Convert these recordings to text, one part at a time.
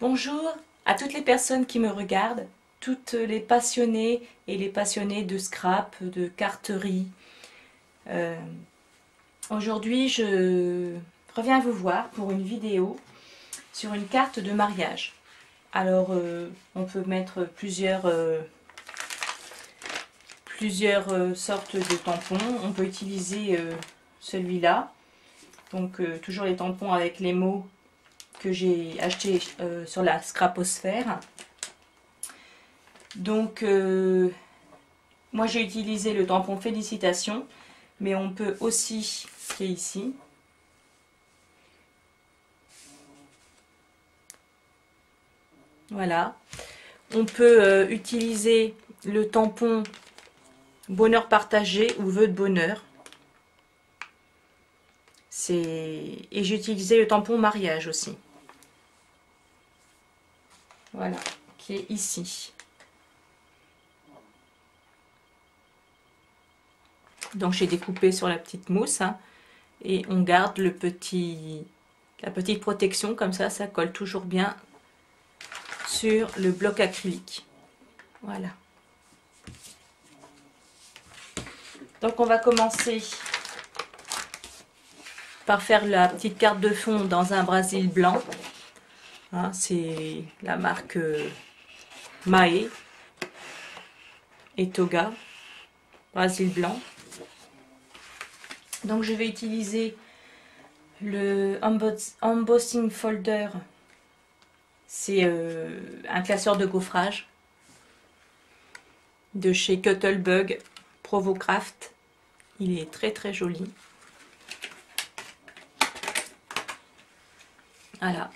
Bonjour à toutes les personnes qui me regardent, toutes les passionnées et les passionnés de scrap, de carterie. Euh, Aujourd'hui, je reviens vous voir pour une vidéo sur une carte de mariage. Alors, on peut mettre plusieurs sortes de tampons. On peut utiliser celui-là. Donc, toujours les tampons avec les mots que j'ai acheté sur la Scraposphère. Donc, moi j'ai utilisé le tampon Félicitations, mais on peut aussi, qui est ici, voilà, on peut utiliser le tampon Bonheur partagé ou Vœu de bonheur. Et j'ai utilisé le tampon Mariage aussi. Voilà, qui est ici. Donc j'ai découpé sur la petite mousse, hein, et on garde la petite protection, comme ça colle toujours bien sur le bloc acrylique. Voilà. Donc on va commencer par faire la petite carte de fond dans un brasil blanc. Hein, c'est la marque Mae et Toga, brasil blanc. Donc je vais utiliser le embossing folder. C'est un classeur de gaufrage de chez Cuttlebug Provocraft. Il est très très joli. Voilà.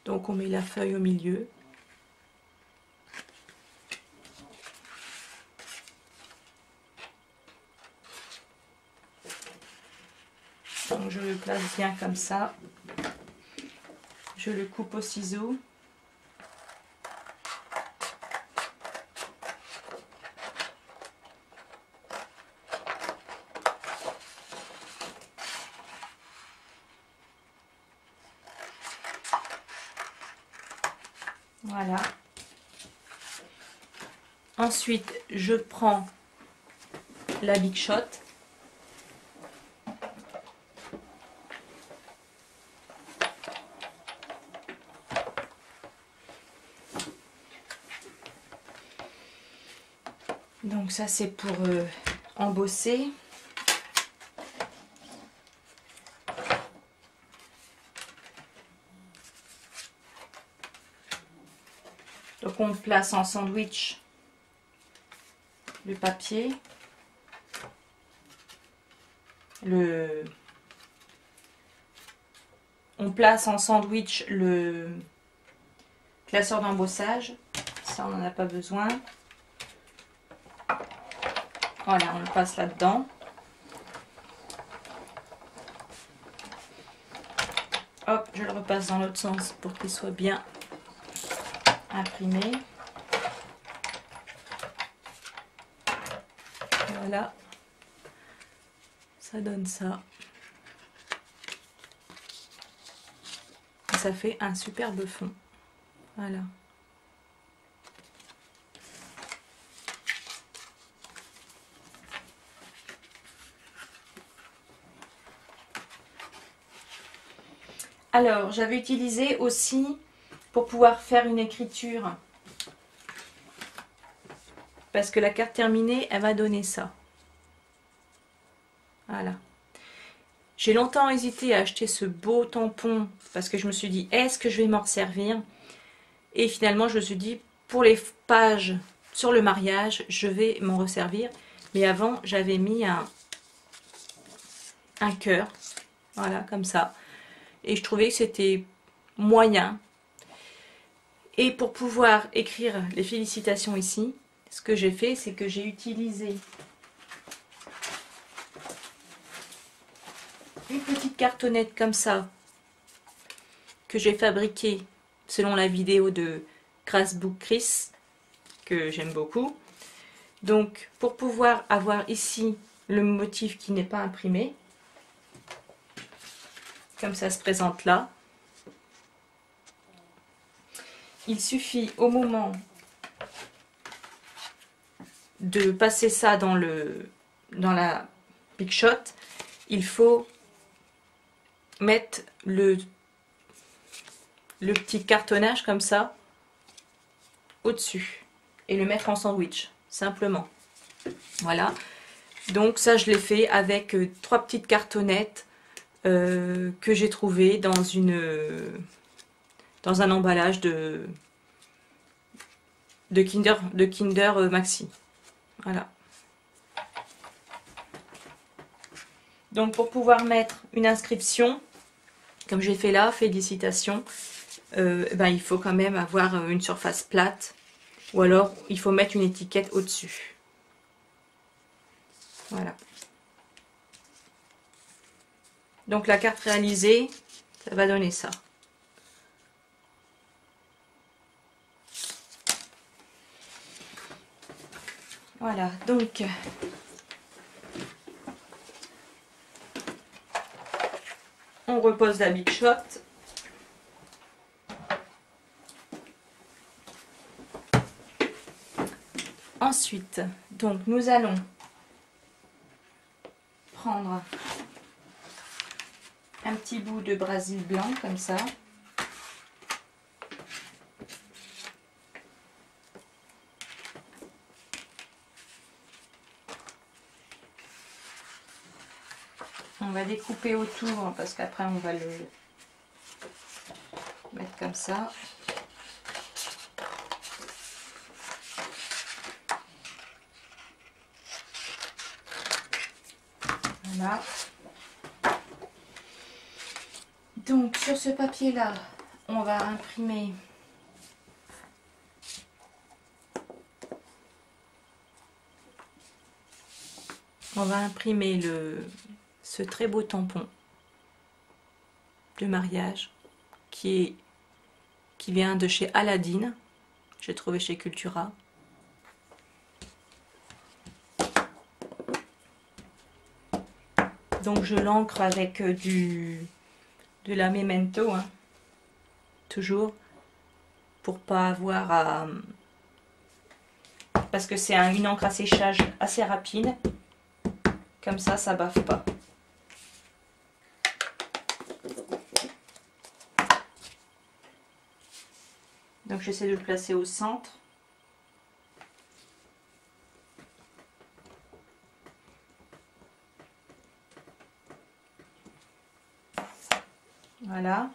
Donc on met la feuille au milieu. Donc je le place bien comme ça. Je le coupe au ciseau. Voilà. Ensuite, je prends la Big Shot. Donc ça c'est pour embosser. Donc on place en sandwich le papier, on place en sandwich le classeur d'embossage. Ça on n'en a pas besoin. Voilà, on le passe là-dedans. Hop, je le repasse dans l'autre sens pour qu'il soit bien imprimé. Voilà, ça donne ça. Et ça fait un superbe fond. Voilà. Alors, j'avais utilisé aussi pour pouvoir faire une écriture, parce que la carte terminée, elle va donner ça. Voilà. J'ai longtemps hésité à acheter ce beau tampon, parce que je me suis dit, est-ce que je vais m'en resservir? Et finalement, je me suis dit, pour les pages sur le mariage, je vais m'en resservir. Mais avant, j'avais mis un cœur, voilà, comme ça. Et je trouvais que c'était moyen. Et pour pouvoir écrire les félicitations ici, ce que j'ai fait, c'est que j'ai utilisé une petite cartonnette comme ça, que j'ai fabriquée selon la vidéo de Gracebook Chris, que j'aime beaucoup. Donc, pour pouvoir avoir ici le motif qui n'est pas imprimé, comme ça se présente là, il suffit au moment de passer ça dans la Big Shot, il faut mettre le petit cartonnage comme ça au-dessus et le mettre en sandwich, simplement. Voilà, donc ça je l'ai fait avec 3 petites cartonnettes que j'ai trouvées dans un emballage de Kinder Maxi. Voilà. Donc pour pouvoir mettre une inscription, comme j'ai fait là, félicitations, il faut quand même avoir une surface plate, ou alors il faut mettre une étiquette au-dessus. Voilà. Donc la carte réalisée, ça va donner ça. Voilà, donc on repose la Big Shot. Ensuite, donc nous allons prendre un petit bout de Brésil blanc comme ça. On va découper autour parce qu'après on va le mettre comme ça. Voilà. Donc sur ce papier là, on va imprimer ce très beau tampon de mariage qui vient de chez Aladdin. J'ai trouvé chez Cultura. Donc je l'encre avec de la Memento, hein, toujours, pour pas avoir à... Parce que c'est une encre à séchage assez rapide. Comme ça baffe pas. Donc j'essaie de le placer au centre. Voilà.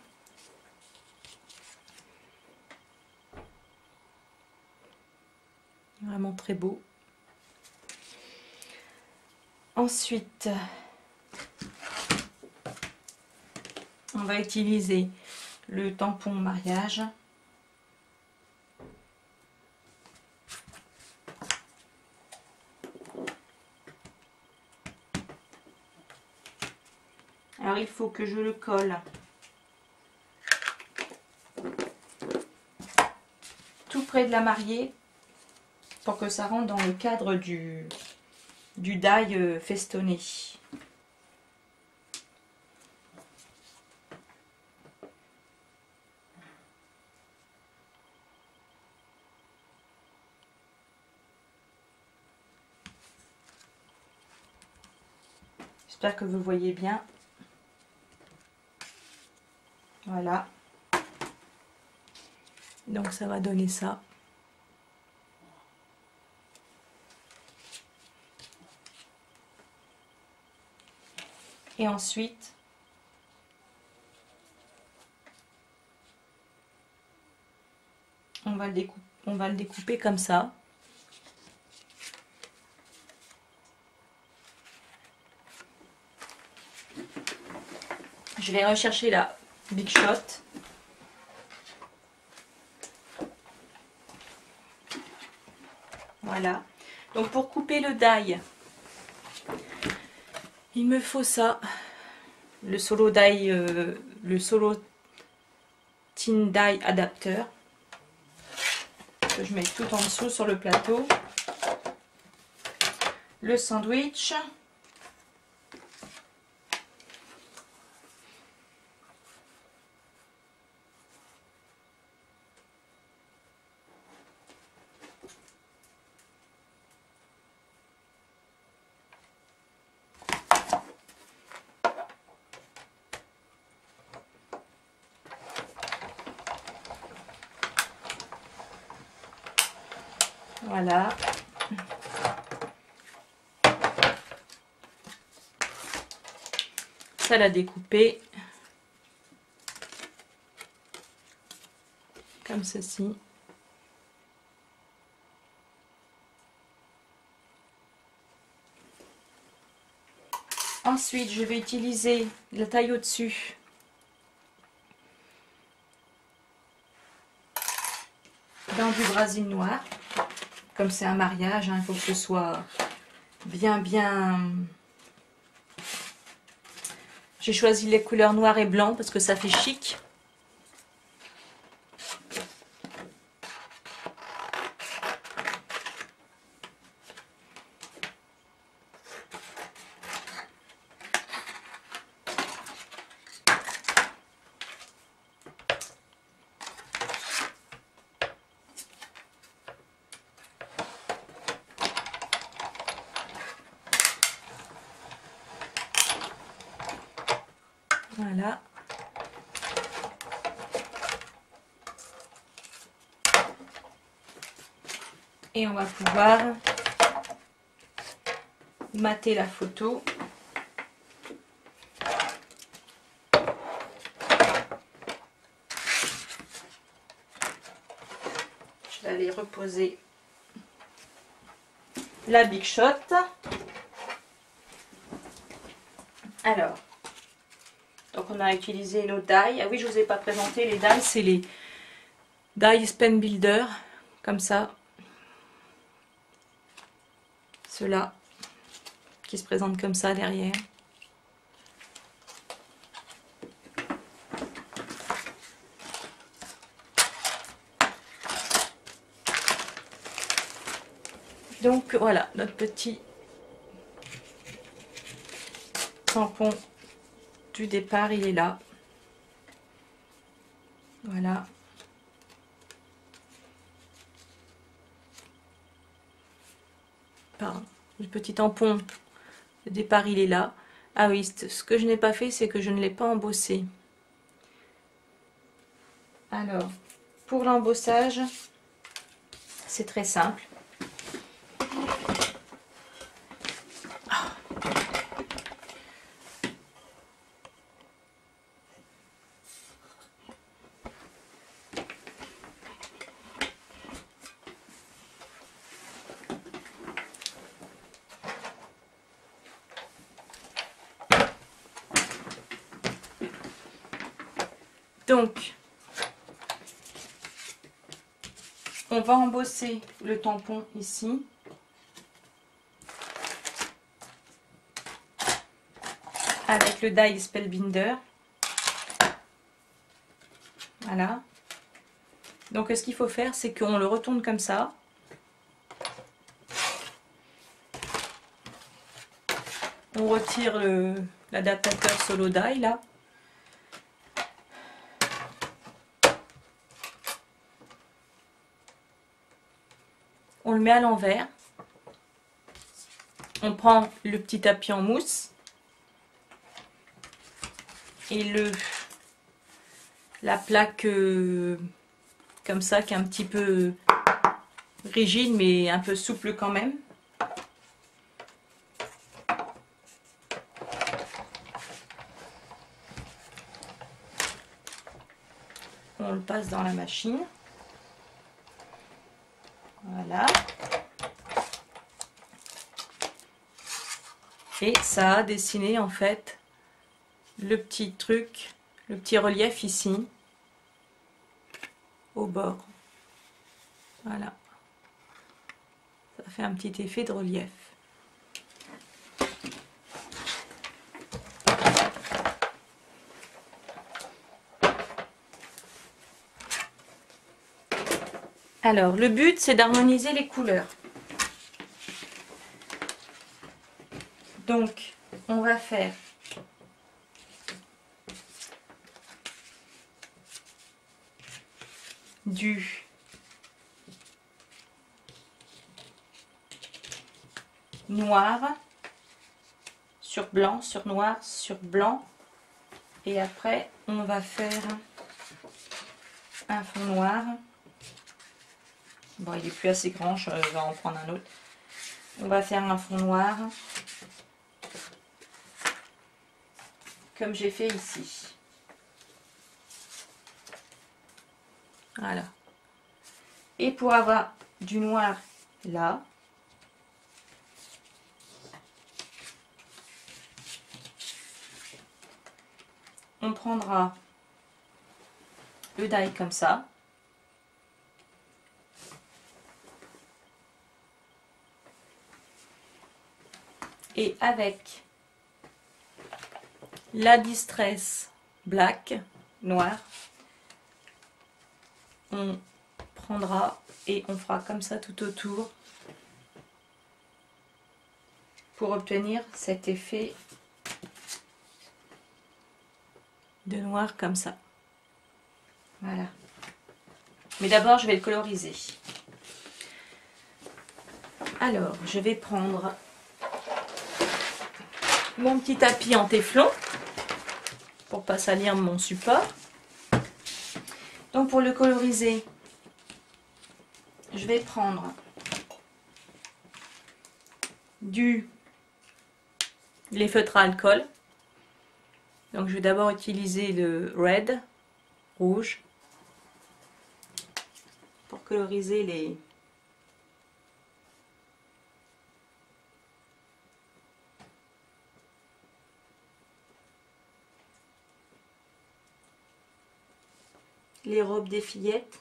Vraiment très beau. Ensuite, on va utiliser le tampon mariage. Alors il faut que je le colle tout près de la mariée pour que ça rentre dans le cadre du die festonné. J'espère que vous voyez bien. Voilà. Donc ça va donner ça. Et ensuite, on va le découper comme ça. Je vais rechercher la Big Shot. Voilà. Donc pour couper le die, il me faut ça. Le solo die, le solo tin die adapteur. Que je mets tout en dessous sur le plateau. Le sandwich. Voilà. Ça l'a découpé comme ceci. Ensuite, je vais utiliser la taille au-dessus dans du brasine noir. Comme c'est un mariage, il faut que ce soit bien. J'ai choisi les couleurs noir et blanc parce que ça fait chic. Voilà. Et on va pouvoir mater la photo. Je vais aller reposer la Big Shot. Alors, donc on a utilisé nos die. Ah oui, je ne vous ai pas présenté les die, c'est les die Pen Builder, comme ça. Ceux-là, qui se présentent comme ça derrière. Donc voilà, notre petit tampon du départ, il est là. Voilà. Pardon, le petit tampon de départ, il est là. Ah oui, ce que je n'ai pas fait, c'est que je ne l'ai pas embossé. Alors, pour l'embossage, c'est très simple. Donc, on va embosser le tampon ici. Avec le die Spellbinder. Voilà. Donc, ce qu'il faut faire, c'est qu'on le retourne comme ça. On retire l'adaptateur solo die là. On le met à l'envers. On prend le petit tapis en mousse et la plaque comme ça qui est un petit peu rigide mais un peu souple quand même. On le passe dans la machine. Voilà. Et ça a dessiné en fait le petit truc, le petit relief ici, au bord. Voilà. Ça fait un petit effet de relief. Alors, le but, c'est d'harmoniser les couleurs. Donc, on va faire du noir sur blanc, sur noir, sur blanc. Et après, on va faire un fond noir. Bon, il est plus assez grand, je vais en prendre un autre. On va faire un fond noir. Comme j'ai fait ici. Voilà. Et pour avoir du noir là, on prendra le die comme ça. Et avec la Distress Black, noir, on prendra et on fera comme ça tout autour pour obtenir cet effet de noir comme ça. Voilà. Mais d'abord, je vais le coloriser. Alors, je vais prendre mon petit tapis en téflon pour pas salir mon support. Donc, pour le coloriser, je vais prendre les feutres à alcool. Donc, je vais d'abord utiliser le red, rouge, pour coloriser les robes des fillettes.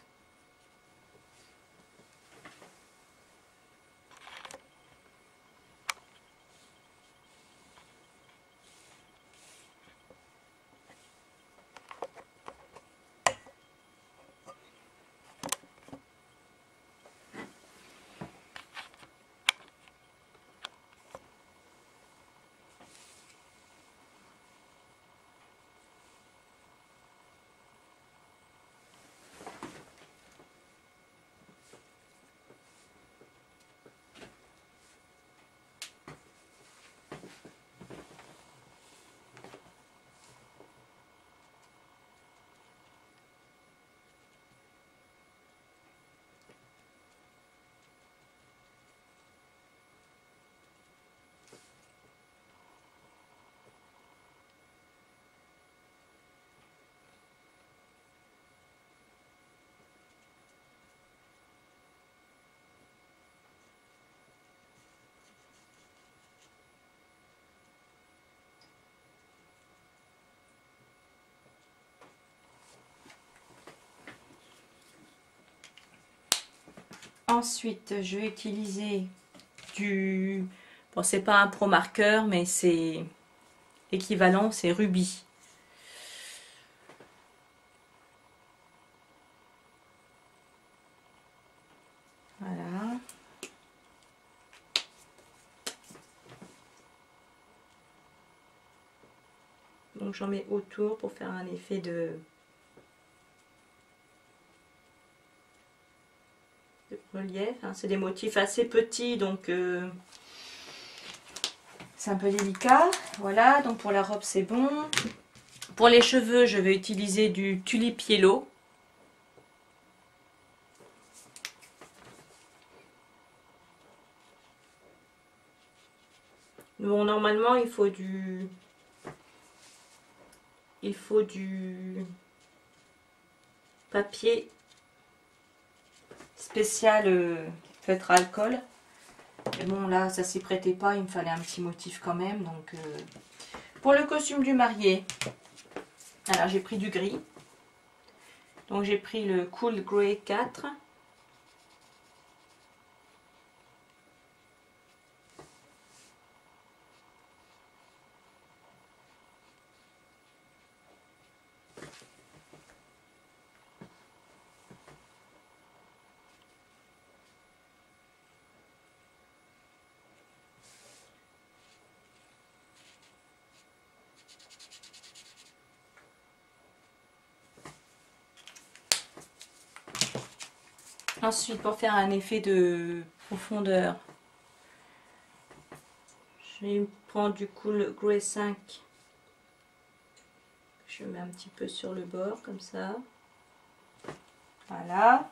Ensuite, je vais utiliser du... Bon, c'est pas un pro marqueur, mais c'est équivalent, c'est Rubis. Voilà. Donc j'en mets autour pour faire un effet de relief. Hein. C'est des motifs assez petits, donc c'est un peu délicat. Voilà, donc pour la robe c'est bon. Pour les cheveux, je vais utiliser du Tulip Yellow. Bon, normalement, il faut du papier spécial feutre à alcool. Mais bon, là, ça s'y prêtait pas. Il me fallait un petit motif quand même. Donc, pour le costume du marié, alors j'ai pris du gris. Donc, j'ai pris le Cool Grey 4. Ensuite, pour faire un effet de profondeur, je vais prendre du Cool Grey 5. Je mets un petit peu sur le bord, comme ça. Voilà.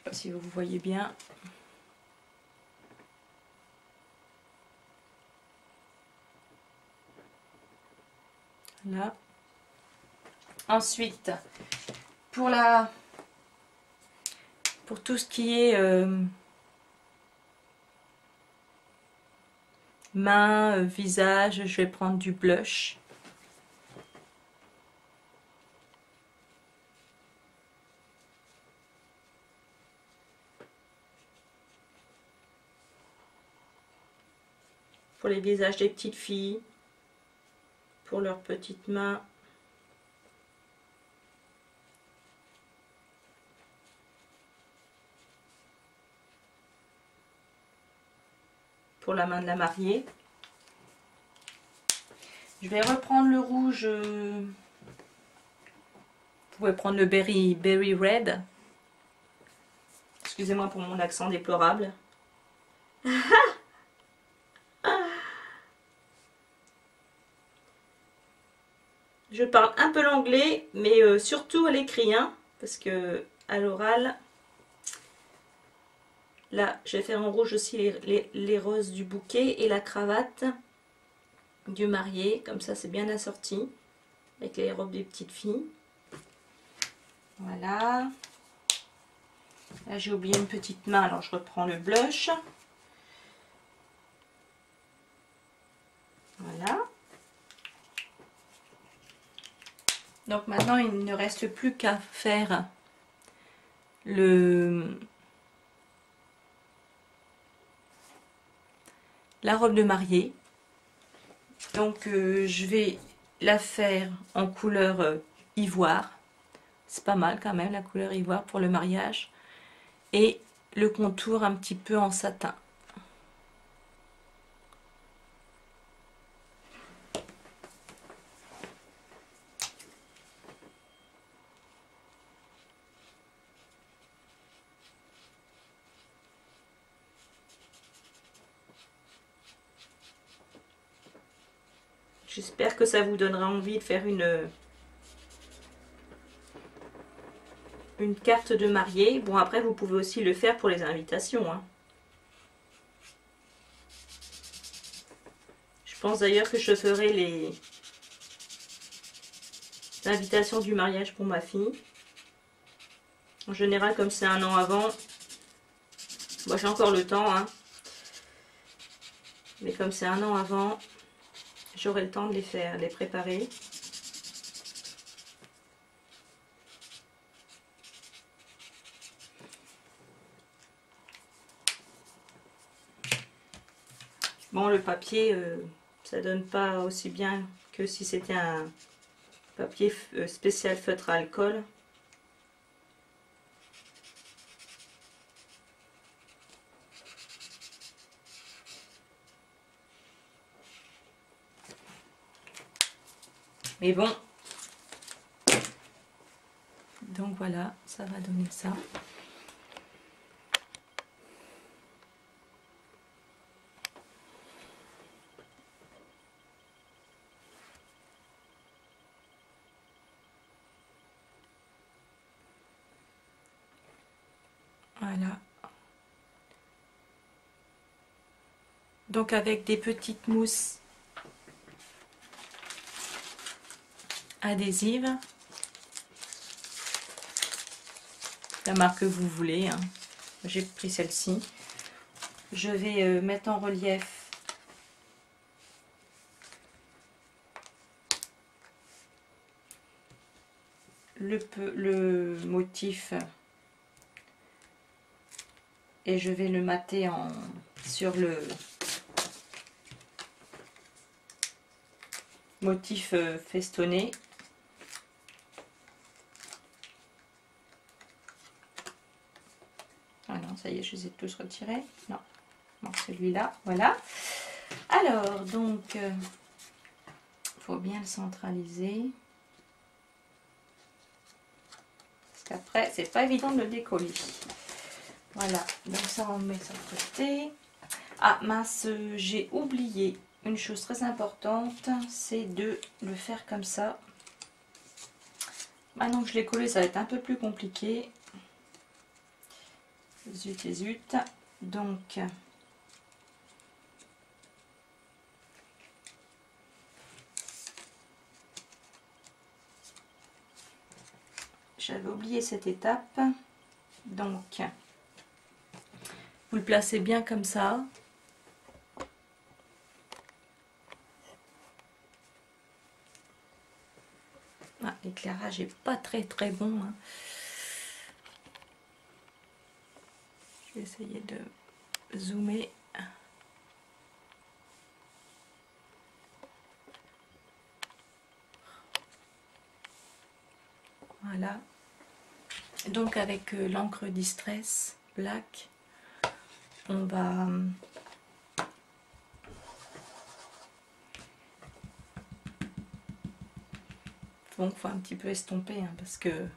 pas si vous voyez bien. Là. Ensuite, pour tout ce qui est main, visage, je vais prendre du blush. Pour les visages des petites filles, pour leurs petites mains. Pour la main de la mariée. Je vais reprendre le rouge. Vous pouvez prendre le Berry Red. Excusez-moi pour mon accent déplorable. Je parle un peu l'anglais, mais surtout à l'écrit, hein, parce que à l'oral, là, je vais faire en rouge aussi les roses du bouquet et la cravate du marié. Comme ça, c'est bien assorti avec les robes des petites filles. Voilà. Là, j'ai oublié une petite main, alors je reprends le blush. Voilà. Donc maintenant, il ne reste plus qu'à faire la robe de mariée. Donc je vais la faire en couleur ivoire. C'est pas mal quand même la couleur ivoire pour le mariage. Et le contour un petit peu en satin. J'espère que ça vous donnera envie de faire une carte de mariée. Bon, après, vous pouvez aussi le faire pour les invitations, hein. Je pense d'ailleurs que je ferai les invitations du mariage pour ma fille. En général, comme c'est un an avant, moi j'ai encore le temps, hein. Mais comme c'est un an avant, j'aurai le temps de les faire, de les préparer. Bon, le papier, ça donne pas aussi bien que si c'était un papier spécial feutre à alcool. Mais bon. Donc voilà, ça va donner ça. Voilà. Donc avec des petites mousses adhésives, la marque que vous voulez, hein. J'ai pris celle-ci. Je vais mettre en relief le motif et je vais le mater sur le motif festonné. Ah non, ça y est, je les ai tous retirés. Non, non, celui-là, voilà. Alors, donc, faut bien le centraliser. Parce qu'après, c'est pas évident de le décoller. Voilà, donc ça, on met ça de côté. Ah mince, j'ai oublié une chose très importante, c'est de le faire comme ça. Maintenant que je l'ai collé, ça va être un peu plus compliqué. Zut et zut. Donc, j'avais oublié cette étape. Donc, vous le placez bien comme ça. Ah, l'éclairage n'est pas très bon, hein. Je vais essayer de zoomer. Voilà. Donc avec l'encre Distress Black, on va donc faut un petit peu estomper, hein, parce que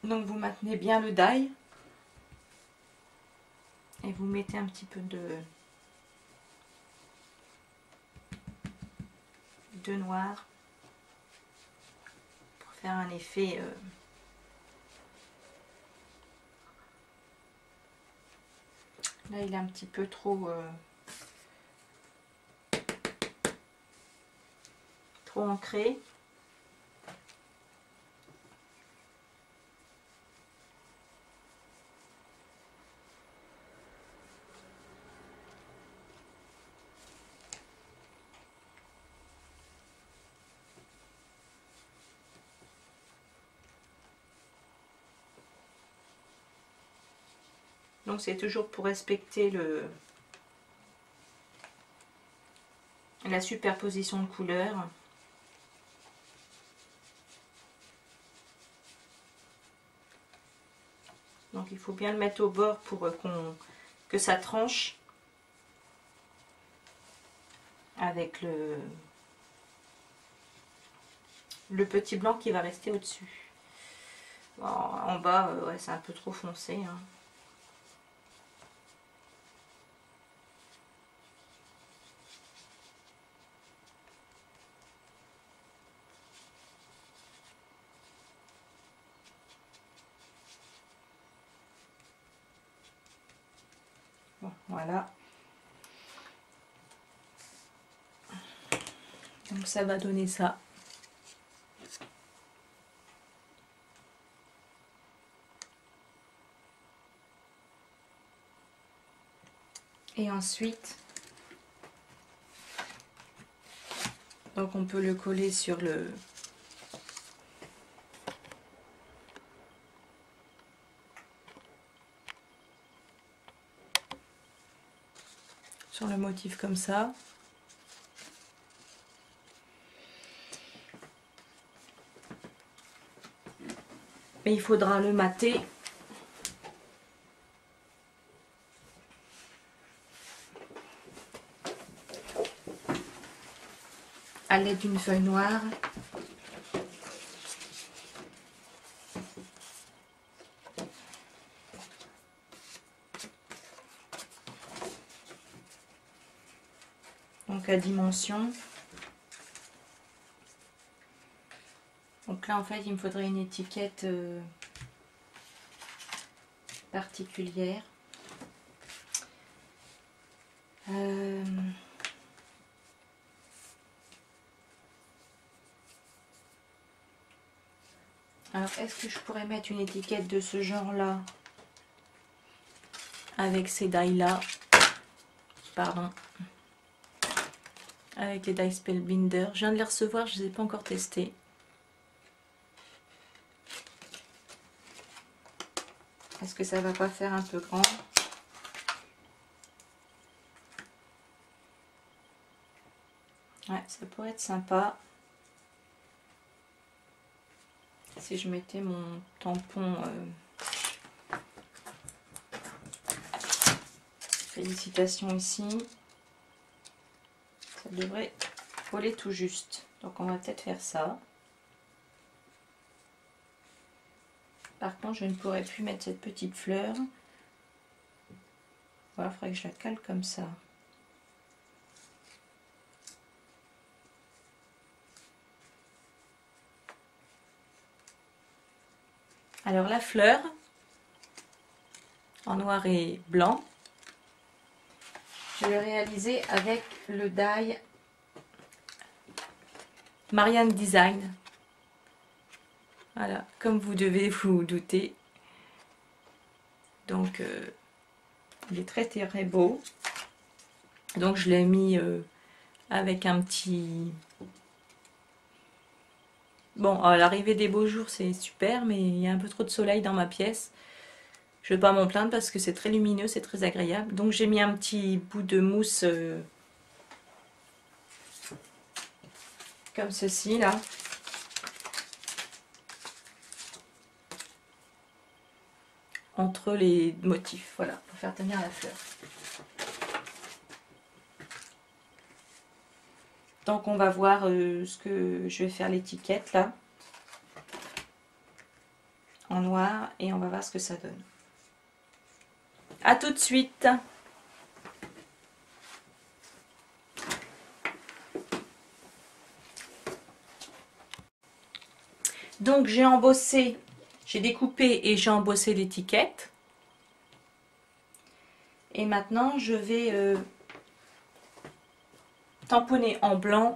donc vous maintenez bien le die et vous mettez un petit peu de noir pour faire un effet là il est un petit peu trop ancré. Donc c'est toujours pour respecter la superposition de couleurs. Donc il faut bien le mettre au bord pour que ça tranche avec le petit blanc qui va rester au-dessus. Bon, en bas, ouais, c'est un peu trop foncé, hein. Bon, voilà. Donc ça va donner ça. Et ensuite, donc on peut le coller sur le motif comme ça. Mais il faudra le mater. À l'aide d'une feuille noire. Donc à dimension. Donc là en fait il me faudrait une étiquette particulière. Alors est-ce que je pourrais mettre une étiquette de ce genre là avec ces die là, pardon, avec les die Spellbinder. Je viens de les recevoir, je ne les ai pas encore testés. Est-ce que ça va pas faire un peu grand? Ouais, ça pourrait être sympa. Si je mettais mon tampon félicitations ici, ça devrait coller tout juste. Donc on va peut-être faire ça. Par contre, je ne pourrais plus mettre cette petite fleur. Voilà, il faudrait que je la cale comme ça. Alors la fleur, en noir et blanc. Je l'ai réalisé avec le die Marianne Design. Voilà, comme vous devez vous douter. Donc, il est très très beau. Donc, je l'ai mis avec un petit... Bon, à l'arrivée des beaux jours, c'est super, mais il y a un peu trop de soleil dans ma pièce. Je ne vais pas m'en plaindre parce que c'est très lumineux, c'est très agréable. Donc, j'ai mis un petit bout de mousse comme ceci, là. Entre les motifs, voilà, pour faire tenir la fleur. Donc on va voir ce que je vais faire l'étiquette là, en noir, et on va voir ce que ça donne. À tout de suite. Donc j'ai embossé, j'ai découpé et j'ai embossé l'étiquette. Et maintenant je vais tamponner en blanc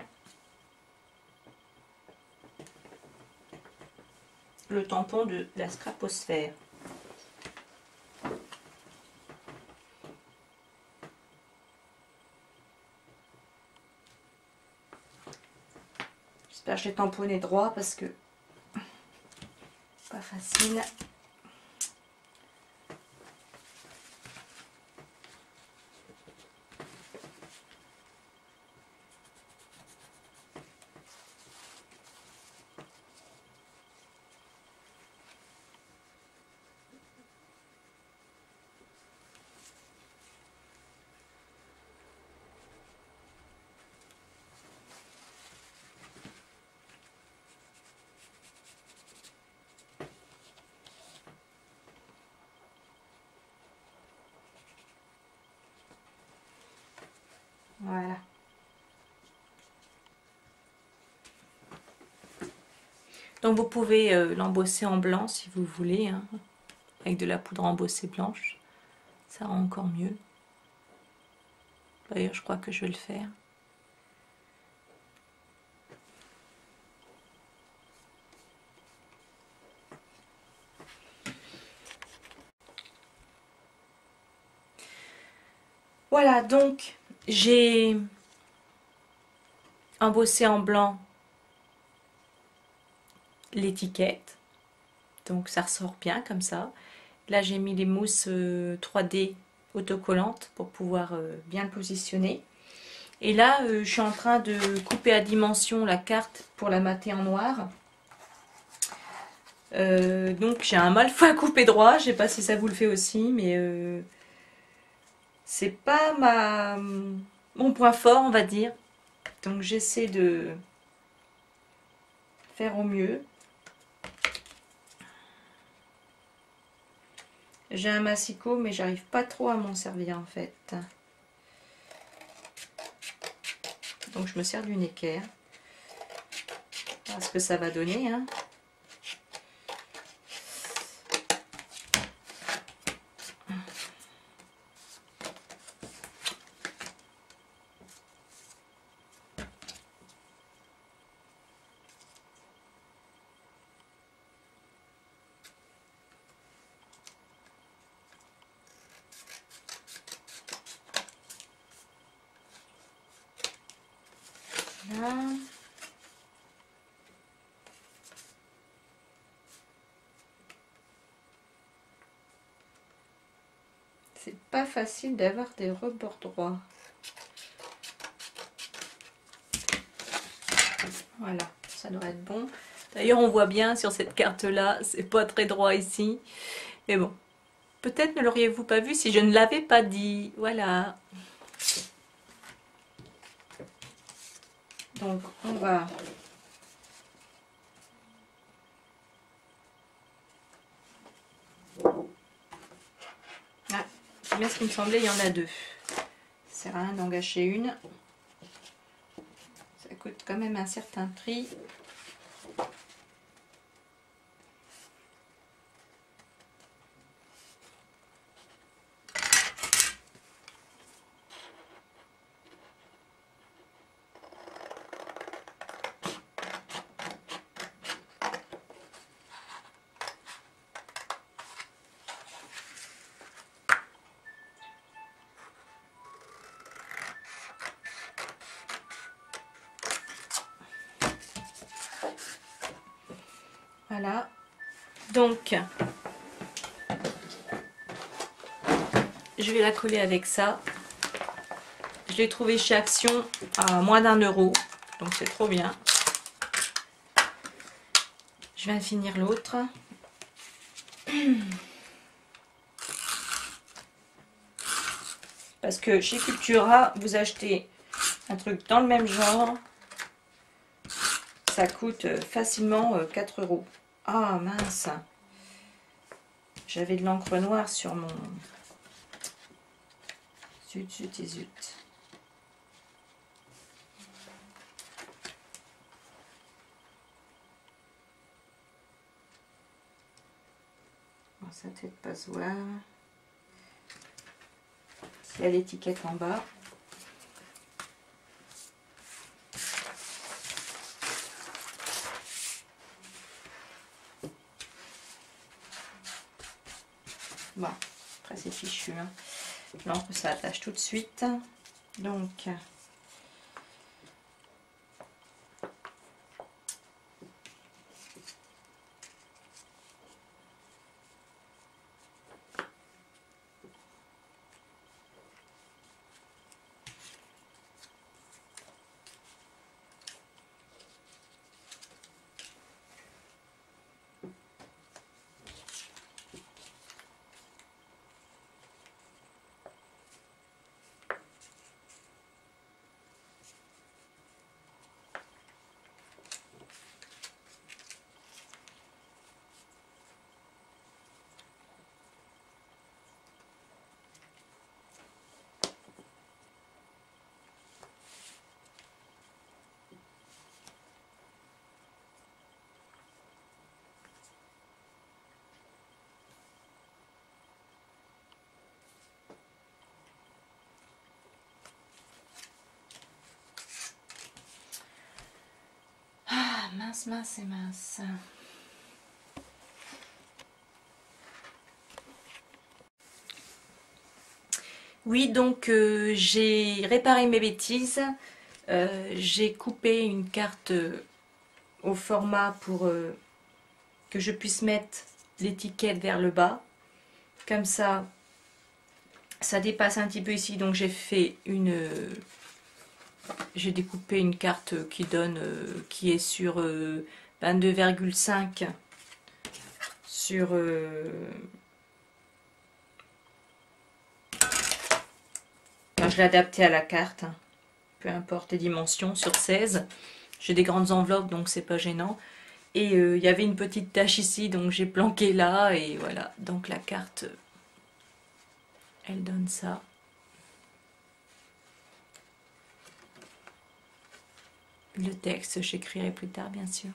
le tampon de la scraposphère. J'espère que j'ai tamponné droit parce que pas facile. Voilà. Donc vous pouvez l'embosser en blanc si vous voulez, hein, avec de la poudre embossée blanche. Ça rend encore mieux. D'ailleurs, je crois que je vais le faire. Voilà, donc j'ai embossé en blanc l'étiquette. Donc ça ressort bien comme ça. Là, j'ai mis les mousses 3D autocollantes pour pouvoir bien le positionner. Et là, je suis en train de couper à dimension la carte pour la mater en noir. Donc j'ai un mal fou à couper droit. Je sais pas si ça vous le fait aussi, mais c'est pas mon point fort, on va dire. Donc j'essaie de faire au mieux. J'ai un massicot, mais j'arrive pas trop à m'en servir en fait. Donc je me sers du équerre. Voilà ce que ça va donner, hein. Là. C'est pas facile d'avoir des rebords droits. Voilà, ça devrait être bon. D'ailleurs, on voit bien sur cette carte-là, c'est pas très droit ici. Mais bon, peut-être ne l'auriez-vous pas vu si je ne l'avais pas dit. Voilà. Donc, on va... Ah, c'est bien ce qui me semblait, il y en a deux. Ça sert à rien d'en gâcher une. Ça coûte quand même un certain prix. Voilà. Donc, je vais la coller avec ça. Je l'ai trouvé chez Action à moins d'1 €. Donc c'est trop bien. Je viens de finir l'autre. Parce que chez Cultura, vous achetez un truc dans le même genre. Ça coûte facilement 4 €. Ah mince. J'avais de l'encre noire sur mon... Zut, zut et zut. Bon, ça ne peut-être pas se voir. Il y a l'étiquette en bas. Bon, après c'est fichu, hein. L'encre ça attache tout de suite. Donc, mince, mince et mince. Oui, donc j'ai réparé mes bêtises. J'ai coupé une carte au format pour que je puisse mettre l'étiquette vers le bas. Comme ça dépasse un petit peu ici. Donc j'ai fait une... j'ai découpé une carte qui donne, qui est sur 22,5 sur... je l'ai adapté à la carte, hein. Peu importe les dimensions, sur 16. J'ai des grandes enveloppes, donc c'est pas gênant. Et il y avait une petite tache ici, donc j'ai planqué là, et voilà. Donc la carte, elle donne ça. Le texte, j'écrirai plus tard, bien sûr.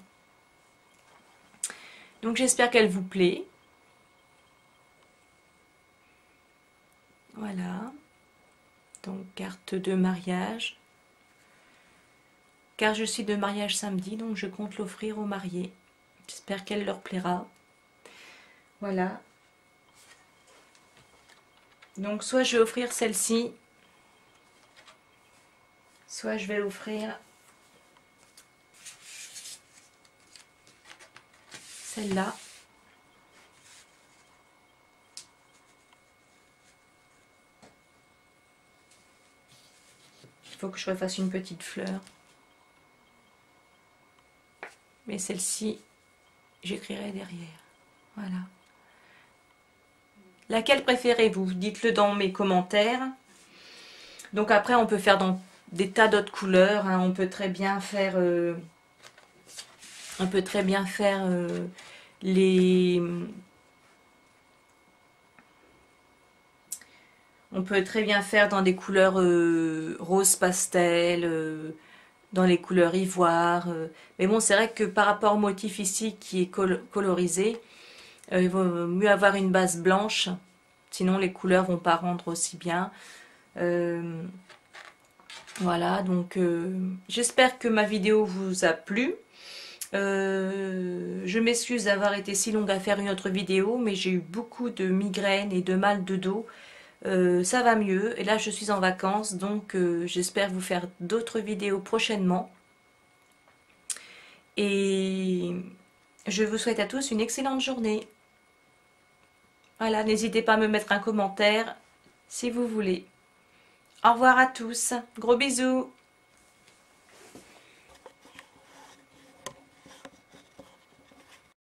Donc j'espère qu'elle vous plaît. Voilà. Donc carte de mariage. Car je suis de mariage samedi, donc je compte l'offrir aux mariés. J'espère qu'elle leur plaira. Voilà. Donc soit je vais offrir celle-ci, soit je vais offrir celle-là. Il faut que je refasse une petite fleur. Mais celle-ci, j'écrirai derrière. Voilà. Laquelle préférez-vous? Dites-le dans mes commentaires. Donc après, on peut faire dans des tas d'autres couleurs, hein. On peut très bien faire... les... On peut très bien faire dans des couleurs rose pastel, dans les couleurs ivoire. Mais bon, c'est vrai que par rapport au motif ici qui est colorisé, il vaut mieux avoir une base blanche. Sinon, les couleurs vont pas rendre aussi bien. Voilà, donc j'espère que ma vidéo vous a plu. Je m'excuse d'avoir été si longue à faire une autre vidéo, mais j'ai eu beaucoup de migraines et de mal de dos. Ça va mieux et là je suis en vacances, donc j'espère vous faire d'autres vidéos prochainement. Et Je vous souhaite à tous une excellente journée. Voilà, n'hésitez pas à me mettre un commentaire si vous voulez. Au revoir à tous. Gros bisous.